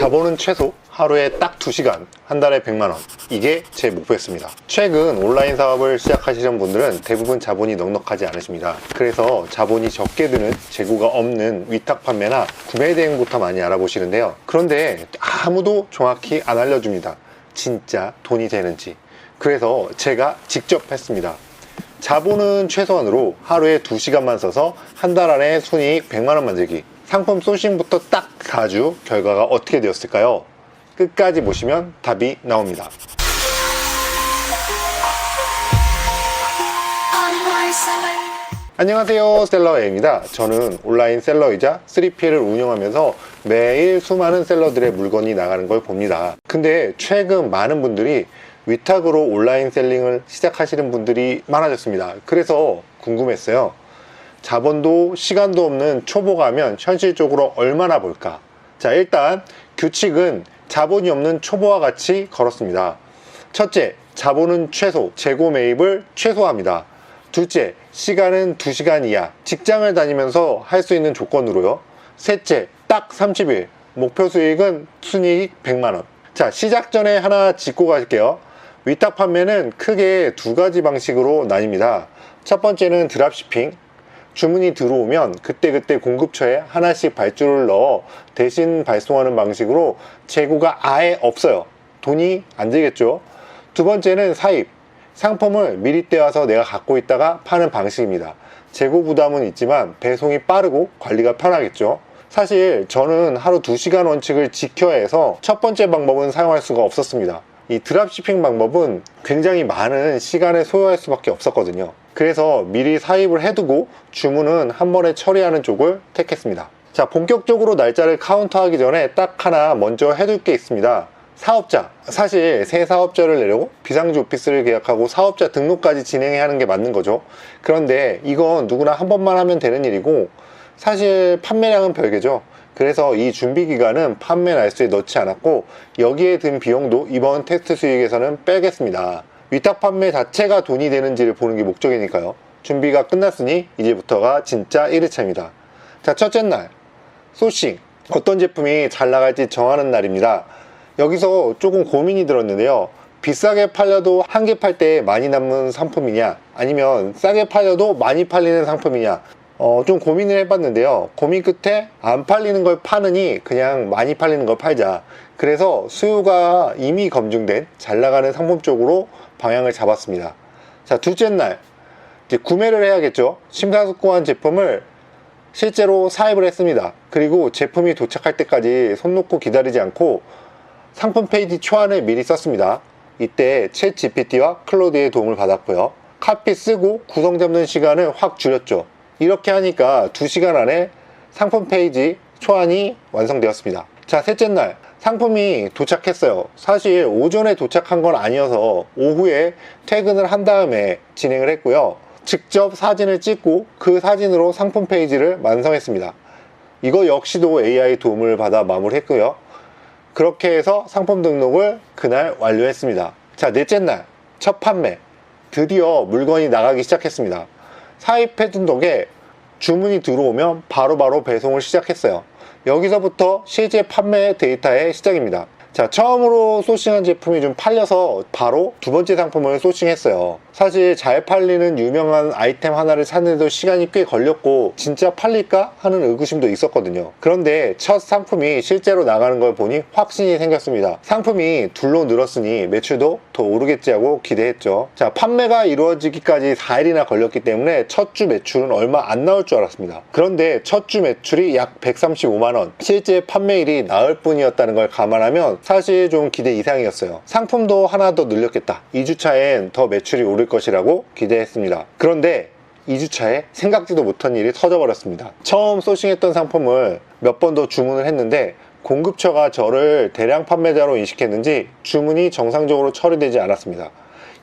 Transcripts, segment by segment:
자본은 최소 하루에 딱 2시간, 한 달에 100만원. 이게 제 목표였습니다. 최근 온라인 사업을 시작하시는 분들은 대부분 자본이 넉넉하지 않으십니다. 그래서 자본이 적게 드는 재고가 없는 위탁 판매나 구매 대행부터 많이 알아보시는데요. 그런데 아무도 정확히 안 알려줍니다. 진짜 돈이 되는지. 그래서 제가 직접 했습니다. 자본은 최소한으로 하루에 2시간만 써서 한 달 안에 순이익 100만원 만들기. 상품 소싱부터 딱 4주 결과가 어떻게 되었을까요? 끝까지 보시면 답이 나옵니다. 안녕하세요, 셀러A입니다. 저는 온라인 셀러이자 3PL을 운영하면서 매일 수많은 셀러들의 물건이 나가는 걸 봅니다. 근데 최근 많은 분들이 위탁으로 온라인 셀링을 시작하시는 분들이 많아졌습니다. 그래서 궁금했어요. 자본도 시간도 없는 초보가면 현실적으로 얼마나 벌까? 자, 일단 규칙은 자본이 없는 초보와 같이 걸었습니다. 첫째, 자본은 최소, 재고 매입을 최소화합니다. 둘째, 시간은 2시간 이하, 직장을 다니면서 할 수 있는 조건으로요. 셋째, 딱 30일, 목표 수익은 순이익 100만원. 자, 시작 전에 하나 짚고 갈게요. 위탁 판매는 크게 2가지 방식으로 나뉩니다. 첫 번째는 드랍시핑. 주문이 들어오면 그때그때 공급처에 하나씩 발주를 넣어 대신 발송하는 방식으로 재고가 아예 없어요. 돈이 안 들겠죠. 두 번째는 사입. 상품을 미리 떼와서 내가 갖고 있다가 파는 방식입니다. 재고 부담은 있지만 배송이 빠르고 관리가 편하겠죠. 사실 저는 하루 2시간 원칙을 지켜야 해서 첫 번째 방법은 사용할 수가 없었습니다. 이 드랍시핑 방법은 굉장히 많은 시간을 소요할 수밖에 없었거든요. 그래서 미리 사입을 해두고 주문은 한 번에 처리하는 쪽을 택했습니다. 자, 본격적으로 날짜를 카운트하기 전에 딱 하나 먼저 해둘 게 있습니다. 사업자. 사실 새 사업자를 내려고 비상주 오피스를 계약하고 사업자 등록까지 진행해야 하는 게 맞는 거죠. 그런데 이건 누구나 한 번만 하면 되는 일이고 사실 판매량은 별개죠. 그래서 이 준비 기간은 판매 날수에 넣지 않았고 여기에 든 비용도 이번 테스트 수익에서는 빼겠습니다. 위탁 판매 자체가 돈이 되는지를 보는 게 목적이니까요. 준비가 끝났으니 이제부터가 진짜 1회차입니다. 자, 첫째 날 소싱. 어떤 제품이 잘 나갈지 정하는 날입니다. 여기서 조금 고민이 들었는데요. 비싸게 팔려도 한 개 팔 때 많이 남는 상품이냐, 아니면 싸게 팔려도 많이 팔리는 상품이냐, 좀 고민을 해봤는데요. 고민 끝에 안 팔리는 걸 파느니 그냥 많이 팔리는 걸 팔자. 그래서 수요가 이미 검증된 잘 나가는 상품 쪽으로 방향을 잡았습니다. 자, 둘째 날 이제 구매를 해야겠죠. 심사숙고한 제품을 실제로 사입을 했습니다. 그리고 제품이 도착할 때까지 손 놓고 기다리지 않고 상품 페이지 초안을 미리 썼습니다. 이때 챗 GPT와 클로드의 도움을 받았고요. 카피 쓰고 구성 잡는 시간을 확 줄였죠. 이렇게 하니까 2시간 안에 상품 페이지 초안이 완성되었습니다. 자, 셋째 날 상품이 도착했어요. 사실 오전에 도착한 건 아니어서 오후에 퇴근을 한 다음에 진행을 했고요. 직접 사진을 찍고 그 사진으로 상품 페이지를 완성했습니다. 이거 역시도 AI 도움을 받아 마무리했고요. 그렇게 해서 상품 등록을 그날 완료했습니다. 자, 넷째 날 첫 판매. 드디어 물건이 나가기 시작했습니다. 사입해둔 덕에 주문이 들어오면 바로바로 배송을 시작했어요. 여기서부터 실제 판매 데이터의 시작입니다. 자, 처음으로 소싱한 제품이 좀 팔려서 바로 두 번째 상품을 소싱했어요. 사실 잘 팔리는 유명한 아이템 하나를 찾는데도 시간이 꽤 걸렸고 진짜 팔릴까 하는 의구심도 있었거든요. 그런데 첫 상품이 실제로 나가는 걸 보니 확신이 생겼습니다. 상품이 둘로 늘었으니 매출도 더 오르겠지 하고 기대했죠. 자, 판매가 이루어지기까지 4일이나 걸렸기 때문에 첫 주 매출은 얼마 안 나올 줄 알았습니다. 그런데 첫 주 매출이 약 135만원, 실제 판매일이 나을 뿐이었다는 걸 감안하면 사실 좀 기대 이상이었어요. 상품도 하나 더 늘렸겠다. 2주차엔 더 매출이 오를 것이라고 기대했습니다. 그런데 2주차에 생각지도 못한 일이 터져버렸습니다. 처음 소싱했던 상품을 몇 번 더 주문을 했는데 공급처가 저를 대량 판매자로 인식했는지 주문이 정상적으로 처리되지 않았습니다.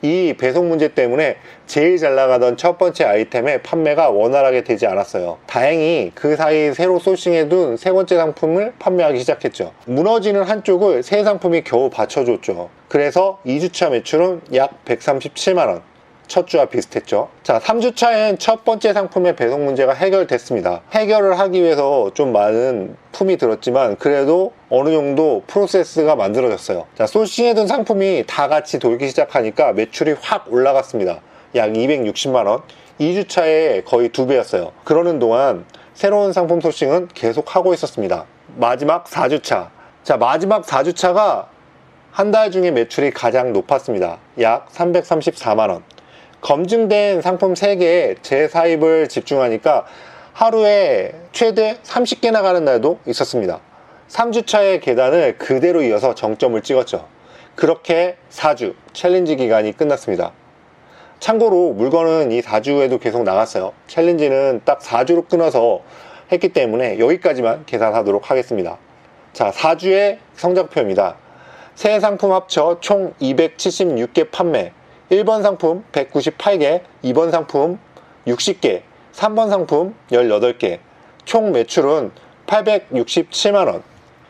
이 배송 문제 때문에 제일 잘 나가던 첫 번째 아이템의 판매가 원활하게 되지 않았어요. 다행히 그 사이 새로 소싱해둔 세 번째 상품을 판매하기 시작했죠. 무너지는 한쪽을 새 상품이 겨우 받쳐줬죠. 그래서 2주차 매출은 약 137만원. 첫 주와 비슷했죠. 자, 3주차엔 첫 번째 상품의 배송 문제가 해결됐습니다. 해결을 하기 위해서 좀 많은 품이 들었지만 그래도 어느 정도 프로세스가 만들어졌어요. 자, 소싱해둔 상품이 다 같이 돌기 시작하니까 매출이 확 올라갔습니다. 약 260만원. 2주차에 거의 2배였어요. 그러는 동안 새로운 상품 소싱은 계속 하고 있었습니다. 마지막 4주차. 자, 마지막 4주차가 한 달 중에 매출이 가장 높았습니다. 약 334만원. 검증된 상품 3개에 재사입을 집중하니까 하루에 최대 30개 나가는 날도 있었습니다. 3주차의 계단을 그대로 이어서 정점을 찍었죠. 그렇게 4주 챌린지 기간이 끝났습니다. 참고로 물건은 이 4주에도 계속 나갔어요. 챌린지는 딱 4주로 끊어서 했기 때문에 여기까지만 계산하도록 하겠습니다. 자, 4주의 성적표입니다. 새 상품 합쳐 총 276개 판매, 1번 상품 198개, 2번 상품 60개, 3번 상품 18개, 총 매출은 867만원.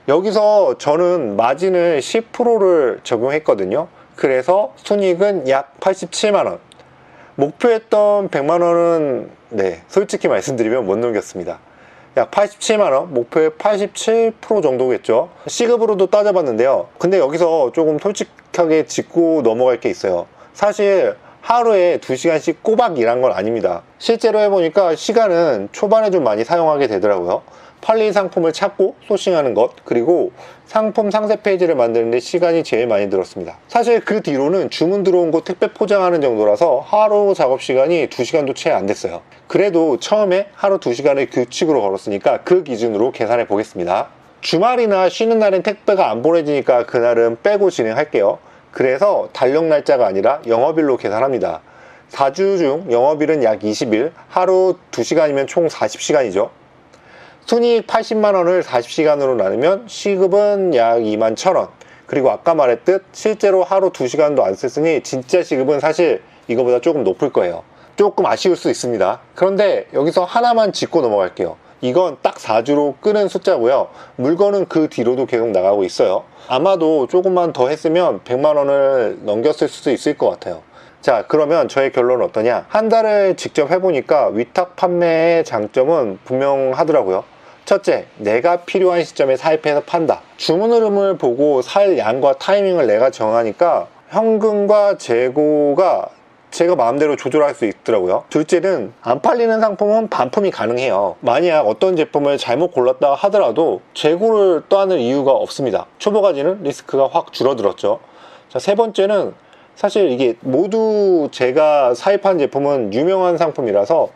여기서 저는 마진을 10%를 적용했거든요. 그래서 순이익은 약 87만원. 목표했던 100만원은 솔직히 말씀드리면 못 넘겼습니다. 약 87만원, 목표의 87% 정도겠죠. C급으로도 따져봤는데요. 근데 여기서 조금 솔직하게 짚고 넘어갈 게 있어요. 사실 하루에 2시간씩 꼬박 일한 건 아닙니다. 실제로 해보니까 시간은 초반에 좀 많이 사용하게 되더라고요. 팔린 상품을 찾고 소싱하는 것, 그리고 상품 상세 페이지를 만드는데 시간이 제일 많이 들었습니다. 사실 그 뒤로는 주문 들어온 거 택배 포장하는 정도라서 하루 작업 시간이 2시간도 채 안 됐어요. 그래도 처음에 하루 2시간을 규칙으로 걸었으니까 그 기준으로 계산해 보겠습니다. 주말이나 쉬는 날엔 택배가 안 보내지니까 그날은 빼고 진행할게요. 그래서 달력 날짜가 아니라 영업일로 계산합니다. 4주 중 영업일은 약 20일, 하루 2시간이면 총 40시간이죠. 순이익 80만원을 40시간으로 나누면 시급은 약 21,000원. 그리고 아까 말했듯 실제로 하루 2시간도 안 썼으니 진짜 시급은 사실 이거보다 조금 높을 거예요. 조금 아쉬울 수 있습니다. 그런데 여기서 하나만 짚고 넘어갈게요. 이건 딱 4주로 끄는 숫자고요. 물건은 그 뒤로도 계속 나가고 있어요. 아마도 조금만 더 했으면 100만원을 넘겼을 수도 있을 것 같아요. 자, 그러면 저의 결론은 어떠냐? 한 달을 직접 해보니까 위탁 판매의 장점은 분명하더라고요. 첫째, 내가 필요한 시점에 사입해서 판다. 주문 흐름을 보고 살 양과 타이밍을 내가 정하니까 현금과 재고가 제가 마음대로 조절할 수 있더라고요. 둘째는 안 팔리는 상품은 반품이 가능해요. 만약 어떤 제품을 잘못 골랐다 하더라도 재고를 떠안을 이유가 없습니다. 초보가지는 리스크가 확 줄어들었죠. 자, 세 번째는 사실 이게 모두 제가 사입한 제품은 유명한 상품이라서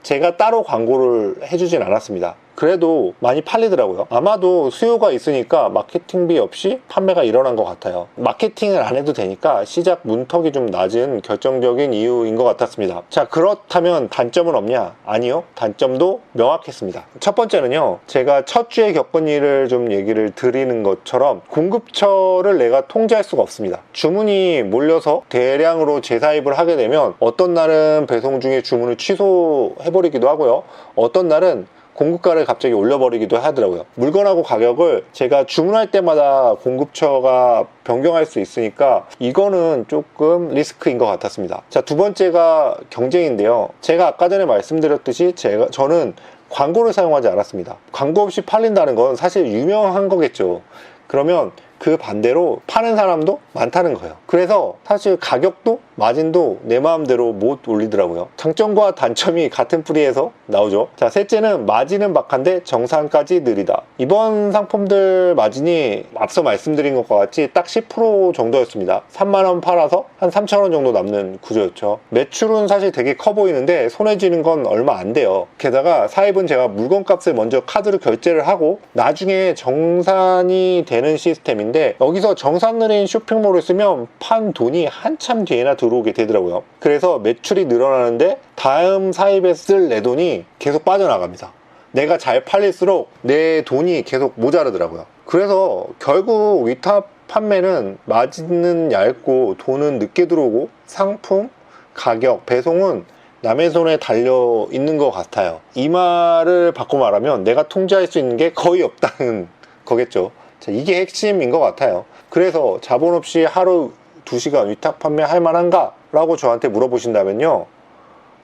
제가 따로 광고를 해주진 않았습니다. 그래도 많이 팔리더라고요. 아마도 수요가 있으니까 마케팅비 없이 판매가 일어난 것 같아요. 마케팅을 안 해도 되니까 시작 문턱이 좀 낮은 결정적인 이유인 것 같았습니다. 자, 그렇다면 단점은 없냐? 아니요, 단점도 명확했습니다. 첫 번째는요, 제가 첫 주에 겪은 일을 좀 얘기를 드리는 것처럼 공급처를 내가 통제할 수가 없습니다. 주문이 몰려서 대량으로 재사입을 하게 되면 어떤 날은 배송 중에 주문을 취소해버리기도 하고요, 어떤 날은 공급가를 갑자기 올려버리기도 하더라고요. 물건하고 가격을 제가 주문할 때마다 공급처가 변경할 수 있으니까 이거는 조금 리스크인 것 같았습니다. 자, 두 번째가 경쟁인데요. 제가 아까 전에 말씀드렸듯이 저는 광고를 사용하지 않았습니다. 광고 없이 팔린다는 건 사실 유명한 거겠죠. 그러면 그 반대로 파는 사람도 많다는 거예요. 그래서 사실 가격도 마진도 내 마음대로 못 올리더라고요. 장점과 단점이 같은 뿌리에서 나오죠. 자, 셋째는 마진은 박한데 정산까지 느리다. 이번 상품들 마진이 앞서 말씀드린 것과 같이 딱 10% 정도였습니다. 3만원 팔아서 한 3,000원 정도 남는 구조였죠. 매출은 사실 되게 커 보이는데 손에 쥐는 건 얼마 안 돼요. 게다가 사입은 제가 물건값을 먼저 카드로 결제를 하고 나중에 정산이 되는 시스템인데, 여기서 정산 느린 쇼핑몰을 쓰면 판 돈이 한참 뒤에나 들어오게 되더라고요. 그래서 매출이 늘어나는데 다음 사입에 쓸 내 돈이 계속 빠져나갑니다. 내가 잘 팔릴수록 내 돈이 계속 모자르더라고요. 그래서 결국 위탁 판매는 마진은 얇고 돈은 늦게 들어오고 상품, 가격, 배송은 남의 손에 달려 있는 것 같아요. 이 말을 바꿔 말하면 내가 통제할 수 있는 게 거의 없다는 거겠죠. 자, 이게 핵심인 것 같아요. 그래서 자본 없이 하루 2시간 위탁 판매할 만한가? 라고 저한테 물어보신다면요,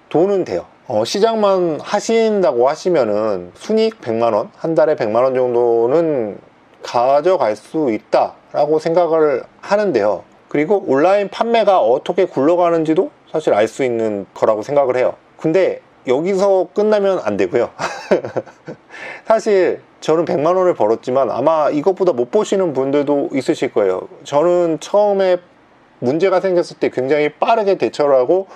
돈은 돼요. 시작만 하신다고 하시면은 순이익 100만원, 한 달에 100만원 정도는 가져갈 수 있다 라고 생각을 하는데요. 그리고 온라인 판매가 어떻게 굴러가는지도 사실 알 수 있는 거라고 생각을 해요. 근데 여기서 끝나면 안 되고요. 사실 저는 100만원을 벌었지만 아마 이것보다 못 보시는 분들도 있으실 거예요. 저는 처음에 문제가 생겼을 때 굉장히 빠르게 대처를 하고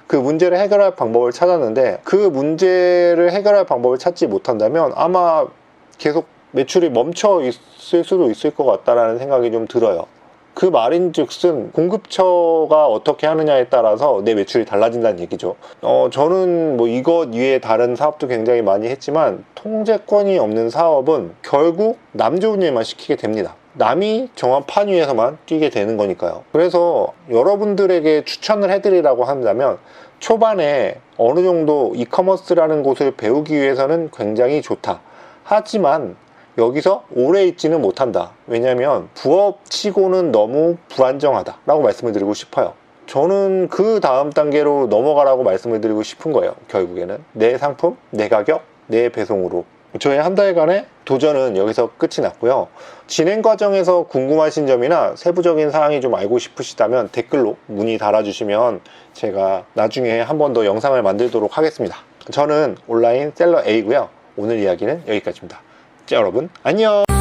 그 문제를 해결할 방법을 찾았는데, 그 문제를 해결할 방법을 찾지 못한다면 아마 계속 매출이 멈춰 있을 수도 있을 것 같다라는 생각이 좀 들어요. 그 말인즉슨 공급처가 어떻게 하느냐에 따라서 내 매출이 달라진다는 얘기죠. 저는 뭐 이것 이외에 다른 사업도 굉장히 많이 했지만 통제권이 없는 사업은 결국 남 좋은 일만 시키게 됩니다. 남이 정한 판 위에서만 뛰게 되는 거니까요. 그래서 여러분들에게 추천을 해드리라고 한다면, 초반에 어느 정도 이커머스라는 곳을 배우기 위해서는 굉장히 좋다. 하지만 여기서 오래 있지는 못한다. 왜냐면 부업치고는 너무 불안정하다 라고 말씀을 드리고 싶어요. 저는 그 다음 단계로 넘어가라고 말씀을 드리고 싶은 거예요. 결국에는 내 상품, 내 가격, 내 배송으로. 저의 한 달간의 도전은 여기서 끝이 났고요. 진행 과정에서 궁금하신 점이나 세부적인 사항이 좀 알고 싶으시다면 댓글로 문의 달아주시면 제가 나중에 한 번 더 영상을 만들도록 하겠습니다. 저는 온라인 셀러 A고요. 오늘 이야기는 여기까지입니다. 자, 여러분 안녕.